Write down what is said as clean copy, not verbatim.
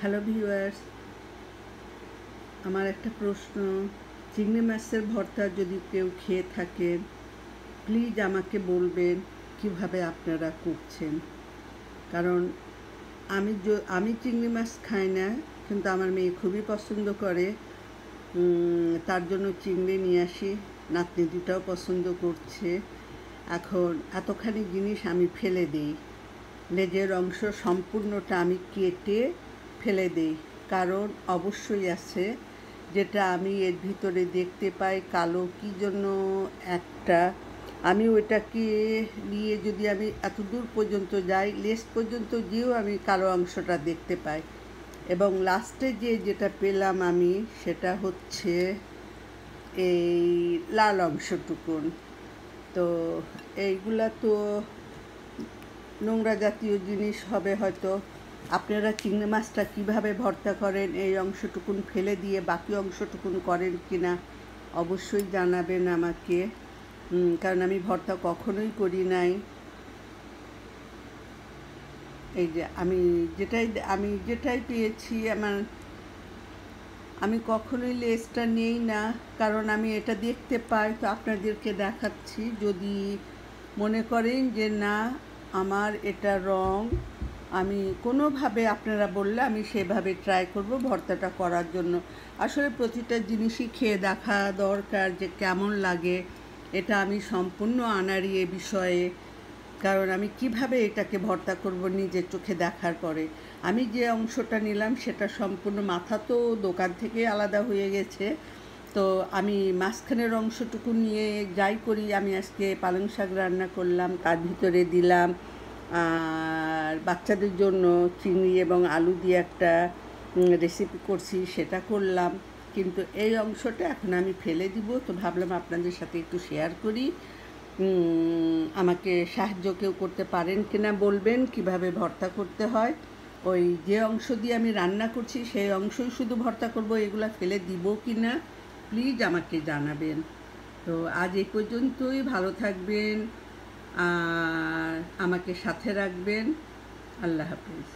Hello viewers, আমার একটা প্রশ্ন। চিংড়ি মাছের ভর্তা যদি কেউ খেয়ে থাকেন, প্লিজ আমাকে বলবেন কিভাবে আপনারা করছেন। কারণ আমি চিংড়ি মাছ খাই না, কিন্তু আমার মেয়ে খুবই পছন্দ করে। তার জন্য চিংড়ি নিয়ে আসি, নাতনি দুটাও পছন্দ করছে। এখন এতখানি জিনিস আমি ফেলে দিই, লেজের অংশ সম্পূর্ণটা আমি কেটে ফেলে দিই। কারণ অবশ্যই আছে, যেটা আমি এর ভিতরে দেখতে পাই কালো কী জন্য একটা, আমি ওইটাকে নিয়ে যদি আমি এত দূর পর্যন্ত যাই, লেজ পর্যন্ত গিয়েও আমি কালো অংশটা দেখতে পাই। এবং লাস্টে যেটা পেলাম আমি, সেটা হচ্ছে এই লাল অংশটুকুন। তো এইগুলা তো নোংরা জাতীয় জিনিস হবে হয়তো। আপনারা চিংড়ি মাছটা কীভাবে ভর্তা করেন, এই অংশটুকুন ফেলে দিয়ে বাকি অংশটুকুন করেন কি না অবশ্যই জানাবেন আমাকে, কারণ আমি ভর্তা কখনোই করি নাই। এই যে আমি যেটাই পেয়েছি, আমি কখনোই লেজটা নেই না, কারণ আমি এটা দেখতে পাই। তো আপনাদেরকে দেখাচ্ছি, যদি মনে করেন যে না আমার এটা রং, আমি কোনোভাবে আপনারা বললে আমি সেভাবে ট্রাই করব ভর্তাটা করার জন্য। আসলে প্রতিটা জিনিসই খেয়ে দেখা দরকার যে কেমন লাগে। এটা আমি সম্পূর্ণ আনাড়ি এ বিষয়ে, কারণ আমি কিভাবে এটাকে ভর্তা করব নিজের চোখে দেখার পরে। আমি যে অংশটা নিলাম সেটা সম্পূর্ণ, মাথা তো দোকান থেকে আলাদা হয়ে গেছে। তো আমি মাঝখানের অংশটুকু নিয়ে যাই করি। আমি আজকে পালং শাক রান্না করলাম, তার ভিতরে দিলাম আর বাচ্চাদের জন্য চিংড়ি এবং আলু দিয়ে একটা রেসিপি করছি, সেটা করলাম। কিন্তু এই অংশটা এখন আমি ফেলে দিব। তো ভাবলাম আপনাদের সাথে একটু শেয়ার করি। আমাকে সাহায্য কেউ করতে পারেন কিনা বলবেন, কিভাবে ভর্তা করতে হয়। ওই যে অংশ দিয়ে আমি রান্না করছি সেই অংশই শুধু ভর্তা করব, এগুলা ফেলে দিব কি না প্লিজ আমাকে জানাবেন। তো আজ এই পর্যন্তই। ভালো থাকবেন আর আমাকে সাথে রাখবেন। আল্লাহ হাফিজ।